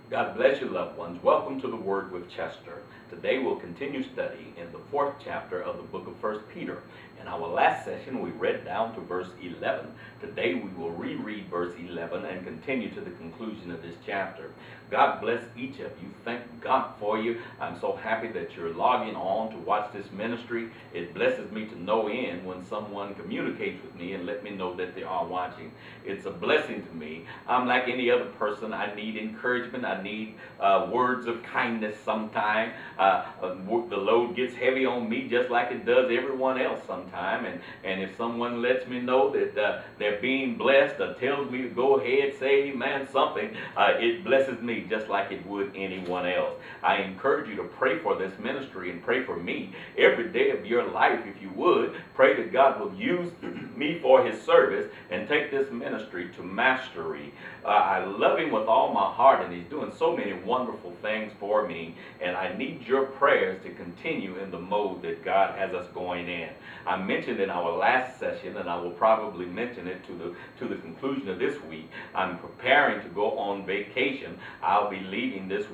God bless you, loved ones. Welcome to the Word with Chester. Today we'll continue study in the 4th chapter of the book of 1 Peter. In our last session, we read down to verse 11. Today we will reread verse 11 and continue to the conclusion of this chapter. God bless each of you. Thank God for you. I'm so happy that you're logging on to watch this ministry. It blesses me to no end when someone communicates with me and let me know that they are watching. It's a blessing to me. I'm like any other person. I need encouragement. I need words of kindness sometime. The load gets heavy on me just like it does everyone else sometime. And if someone lets me know that they're being blessed or tells me to go ahead, say amen, something, it blesses me just like it would anyone else. I encourage you to pray for this ministry and pray for me every day of your life if you would. Pray that God will use me for His service and take this ministry to mastery. I love Him with all my heart, and He's doing so many wonderful things for me, and I need your prayers to continue in the mode that God has us going in. I mentioned in our last session, and I will probably mention it to the conclusion of this week, I'm preparing to go on vacation. I'll be leaving this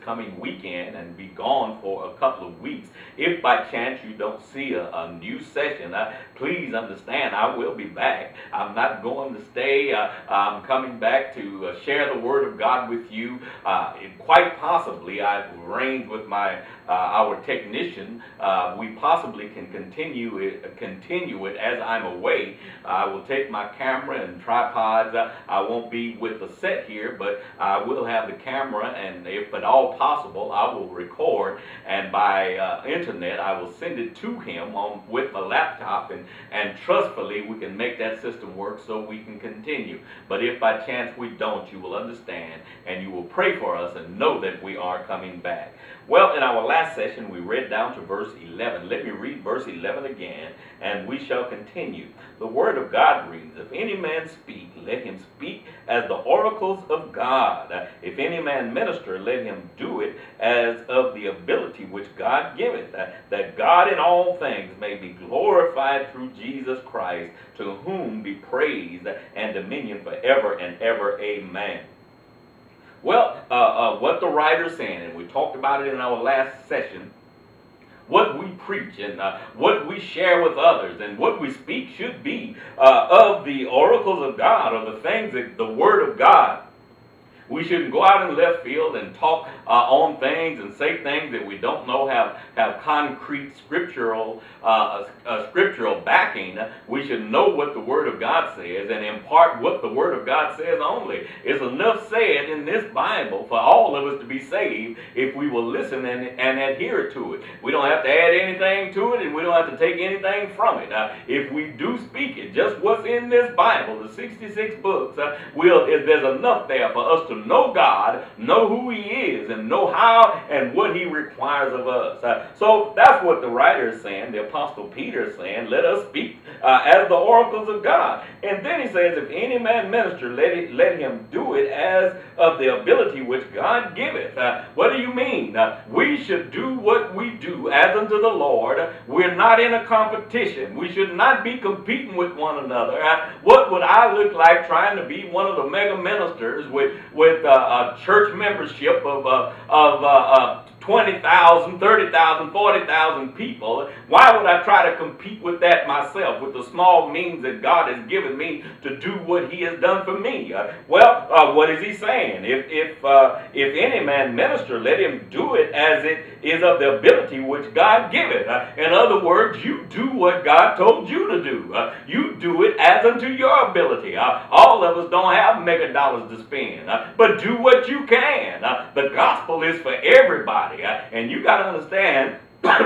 coming weekend, and be gone for a couple of weeks. If by chance you don't see a new session, please understand I will be back. I'm not going to stay. I'm coming back to share the Word of God with you. Quite possibly, I've arranged with our technician. We possibly can continue it as I'm away. I will take my camera and tripods. I won't be with the set here, but I will have the camera, and if at all possible, I will record, and by internet, I will send it to him with my laptop, and trustfully, we can make that system work so we can continue. But if by chance we don't, you will understand, and you will pray for us and know that we are coming back. Well, in our last session, we read down to verse 11. Let me read verse 11 again, and we shall continue. The Word of God reads, "If any man speak, let him speak as the oracles of God. If any man minister, let him do it as of the ability which God giveth, that God in all things may be glorified through Jesus Christ, to whom be praise and dominion forever and ever. Amen." Well, what the writer's saying, and we talked about it in our last session, what we preach and what we share with others and what we speak should be of the oracles of God, or the things that the Word of God. We shouldn't go out in left field and talk on things and say things that we don't know have concrete scriptural backing. We should know what the Word of God says and impart what the Word of God says only. It's enough said in this Bible for all of us to be saved if we will listen and adhere to it. We don't have to add anything to it, and we don't have to take anything from it. If we do speak it, just what's in this Bible, the 66 books, there's enough there for us to know God, know who He is, and know how and what He requires of us. So that's what the writer is saying, the Apostle Peter is saying, let us speak as the oracles of God. And then he says, if any man minister, let him do it as of the ability which God giveth. What do you mean? We should do what we do as unto the Lord. We're not in a competition. We should not be competing with one another. What would I look like trying to be one of the mega ministers with a church membership of 20,000, 30,000, 40,000 people? Why would I try to compete with that myself, with the small means that God has given me to do what He has done for me? What is He saying? If any man minister, let him do it as it is of the ability which God giveth. In other words, you do what God told you to do. You do it as unto your ability. All of us don't have mega dollars to spend, but do what you can. The gospel is for everybody. And you got to understand,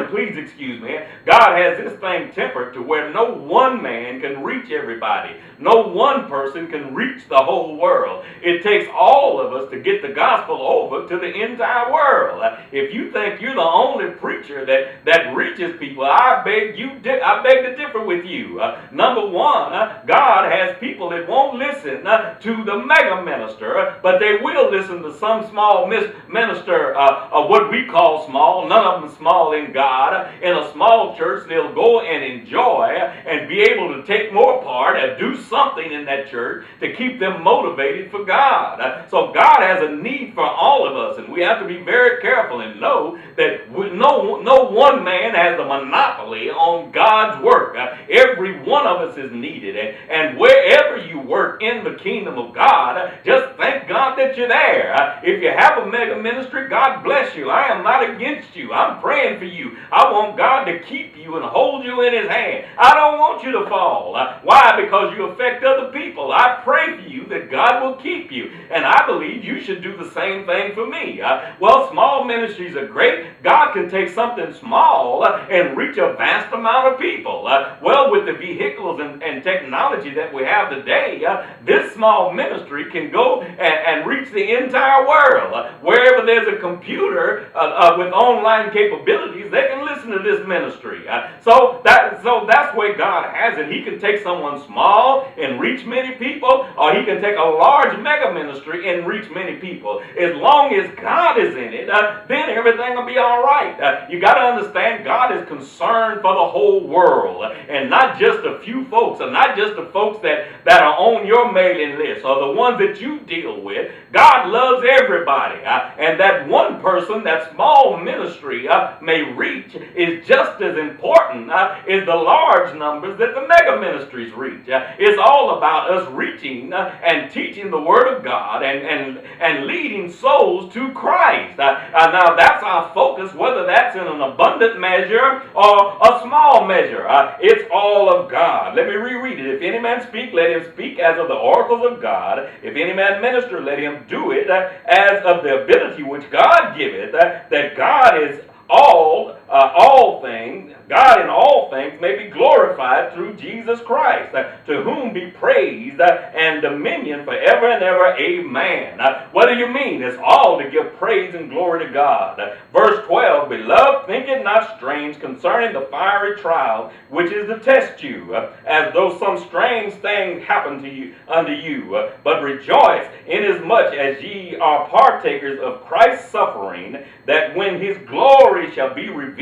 please excuse me, God has this thing tempered to where no one man can reach everybody. No one person can reach the whole world. It takes all of us to get the gospel over to the entire world. If you think you're the only preacher that reaches people, I beg to differ with you. Number one, God has people that won't listen to the mega minister, but they will listen to some small minister, what we call small. None of them small in God in a small church, they'll go and enjoy and be able to take more part and do something in that church to keep them motivated for God. So God has a need for all of us, and we have to be very careful and know that no one man has a monopoly on God's work. Every one of us is needed, and wherever you work in the kingdom of God, just thank God that you're there. If you have a mega ministry, God bless you. I am not against you. I'm praying for you. I want God to keep you and hold you in His hand. I don't want you to fall. Why? Because you affect other people. I pray for you that God will keep you, and I believe you should do the same thing for me. Well, small ministries are great. God can take something small and reach a vast amount of people. Well, with the vehicles and technology that we have today, this small ministry can go and reach the entire world. Wherever there's a computer with online capabilities, they can listen to this ministry. So that's where God has it. He can take someone small and reach many people, or He can take a large mega ministry and reach many people. As long as God is in it, then everything will be all right. You got to understand, God is concerned for the whole world, and not just a few folks, and not just the folks that are on your mailing list or the ones that you deal with. God loves everybody, and that one person, that small ministry may reach is just as important as the large numbers that the mega ministries reach. It's all about us reaching and teaching the Word of God and leading souls to Christ. Now that's our focus, whether that's in an abundant measure or a small measure. It's all of God. Let me reread it. If any man speak, let him speak as of the oracles of God. If any man minister, let him do it as of the ability which God giveth, that God is all things, God in all things may be glorified through Jesus Christ, to whom be praise and dominion forever and ever. Amen. What do you mean? It's all to give praise and glory to God. Verse 12, Beloved, think it not strange concerning the fiery trial, which is to test you, as though some strange thing happened unto you. But rejoice, inasmuch as ye are partakers of Christ's suffering, that when His glory shall be revealed,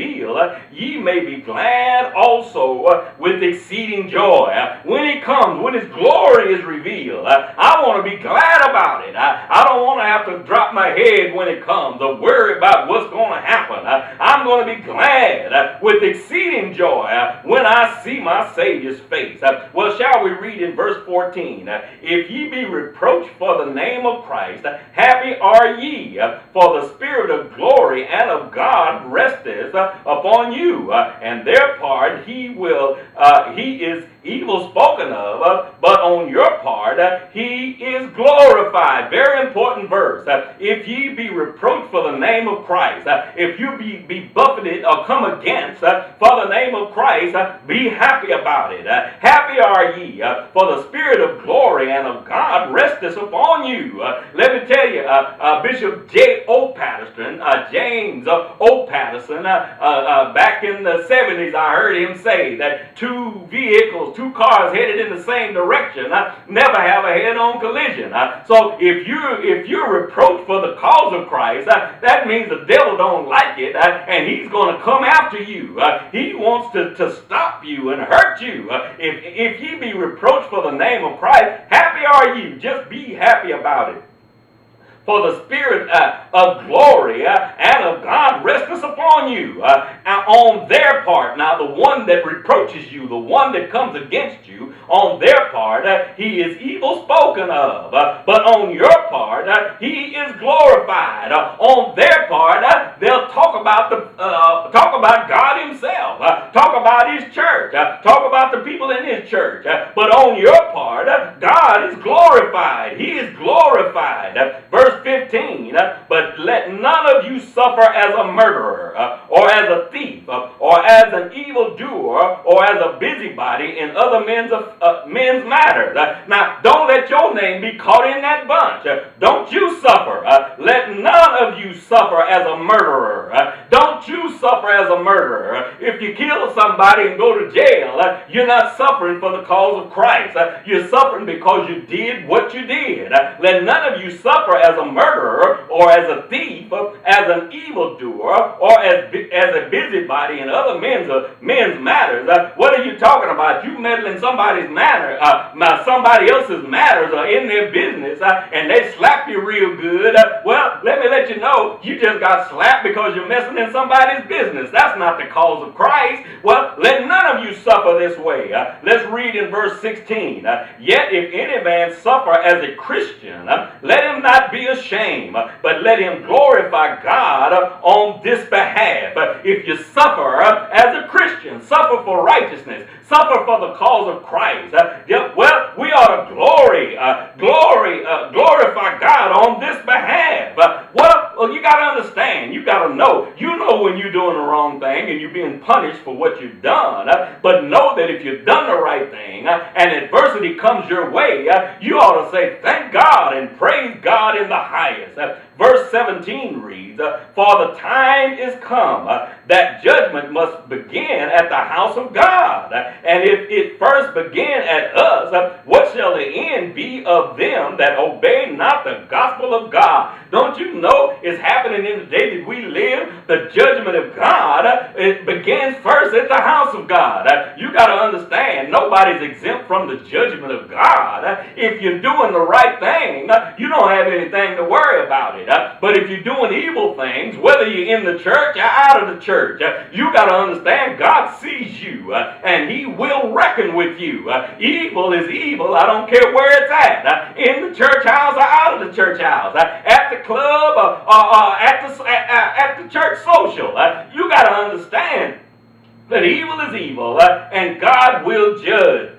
ye may be glad also with exceeding joy. When He comes, when His glory is revealed, I want to be glad about it. I don't want to have to drop my head when it comes or worry about what's going to happen. I'm going to be glad with exceeding joy when I see my Savior's face. Well, shall we read in verse 14? If ye be reproached for the name of Christ, happy are ye, for the Spirit of glory and of God resteth upon you, and their part he is evil spoken of, but on your part He is glorified. Very important verse. If ye be reproached for the name of Christ, if you be buffeted or come against for the name of Christ, be happy about it. Happy are ye, for the Spirit of glory and of God resteth upon you. Let me tell you, Bishop J. O. Patterson, James O. Patterson, back in the 70s, I heard him say that two cars headed in the same direction never have a head-on collision. So if you're reproached for the cause of Christ, that means the devil don't like it, and he's going to come after you. He wants to stop you and hurt you. If ye be reproached for the name of Christ, happy are you. Just be happy about it. For the Spirit of glory and of God resteth upon you, on their part. Now, the one that reproaches you, the one that comes against you, on their part, he is evil spoken of. But on your part, he is glorified. On their part, they'll talk about God Himself, talk about His church, talk about the people in His church. But on your part, God is glorified. He is glorified. Verse 15, but let none of you suffer as a murderer, or as a thief, or as an evildoer, or as a busybody in other men's matters. Now, don't let your name be caught in that bunch. Don't you suffer. Let none of you suffer as a murderer. Don't you suffer as a murderer. If you kill somebody and go to jail, you're not suffering for the cause of Christ. You're suffering because you did what you did. Let none of you suffer as a murderer or as a thief, as an evildoer, or as a busybody in other men's matters. What are you talking about? You meddling somebody's matter, somebody else's matters or in their business, and they slap you real good. Well, let me let you know, you just got slapped because you're messing in somebody's business. That's not the cause of Christ. Well, let none of you suffer this way. Let's read in verse 16. Yet if any man suffer as a Christian, let him not be ashamed, but let him glorify God on this behalf. If you suffer as a Christian, suffer for righteousness, suffer for the cause of Christ, well, we ought to glorify God on this behalf. Well, you got to understand, you got to know. You know when you're doing the wrong thing and you're being punished for what you've done, but know that if you've done the right thing and adversity comes your way, you ought to say thank God and praise God in the highest. Verse 17 reads, for the time is come that judgment must begin at the house of God. And if it first begin at us, what shall the end be of them that obey not the gospel of God? Don't you know it's happening in the day that we live? The judgment of God, it begins first at the house of God. You got to understand, nobody's exempt from the judgment of God. If you're doing the right thing, you don't have anything to worry about it. But if you're doing evil things, whether you're in the church or out of the church, you got to understand God sees you and He will reckon with you. Evil is evil. I don't care where it's at. In the church house or out of the church house. At the club or at the church social. You got to understand that evil is evil and God will judge.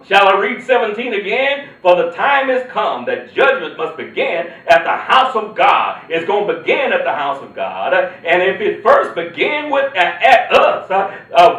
Shall I read 17 again? For the time is come that judgment must begin at the house of God. It's going to begin at the house of God. And if it first begin at us,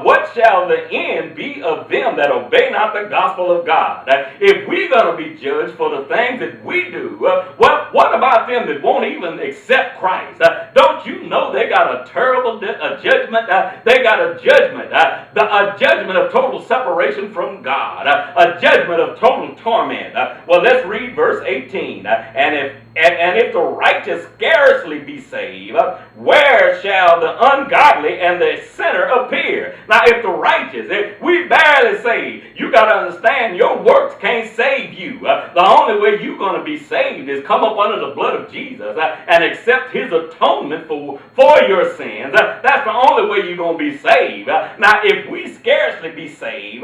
what shall the end be of them that obey not the gospel of God? If we're going to be judged for the things that we do, what about them that won't even accept Christ? Don't you know they got a terrible judgment? They got a judgment, a judgment of total separation from God. A judgment of total torment. Well, let's read verse 18. And if the righteous scarcely be saved, where shall the ungodly and the sinner appear? Now, if the righteous, if we barely saved, you got to understand your works can't save you. The only way you're going to be saved is come up under the blood of Jesus and accept His atonement for your sins. That's the only way you're going to be saved. Now, if we scarcely be saved,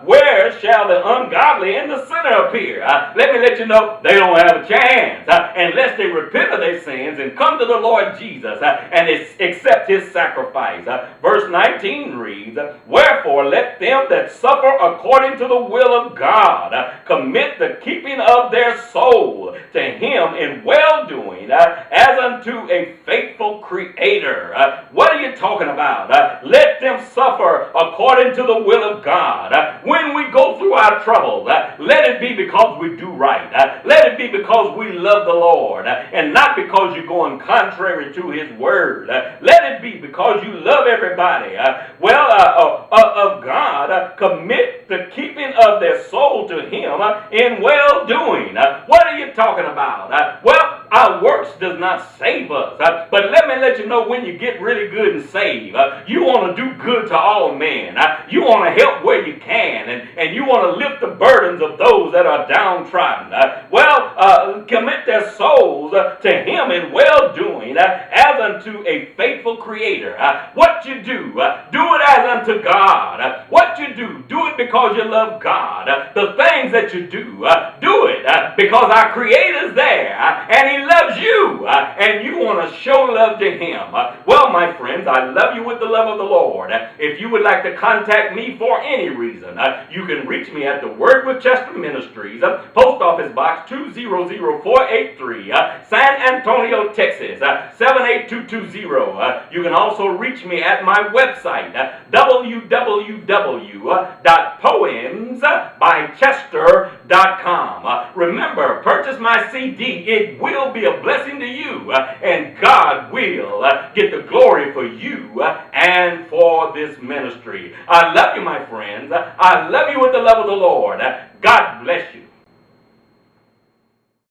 where shall the ungodly and the sinner appear? Let me let you know, they don't have a chance unless they repent of their sins and come to the Lord Jesus and accept His sacrifice. Verse 19 reads, wherefore let them that suffer according to the will of God commit the keeping of their soul to Him in well-doing as unto a faithful Creator. What are you talking about? Let them suffer according to the will of God. When we go through our troubles, let it be because we do right. Let it be because we love the Lord and not because you're going contrary to His word. Let it be because you love everybody. Of God, commit the keeping of their soul to Him in well-doing. What are you talking about? Our works does not save us. But let me let you know, when you get really good and saved, you want to do good to all men. You want to help where you can, and you want to lift the burdens of those that are downtrodden. Commit their souls to Him in well-doing as unto a faithful Creator. What you do it as unto God. What you do it because you love God. The things that you do it because our Creator's there and He loves you and you want to show love to Him. Well, my friends, I love you with the love of the Lord. If you would like to contact me for any reason, you can reach me at the Word with Chester Ministries, Post Office Box 200483, San Antonio, Texas 78220. You can also reach me at my website, www.poemsbychester.com. Remember, purchase my CD. It will be a blessing to you, and God will get the glory for you and for this ministry. I love you, my friends. I love you with the love of the Lord. God bless you.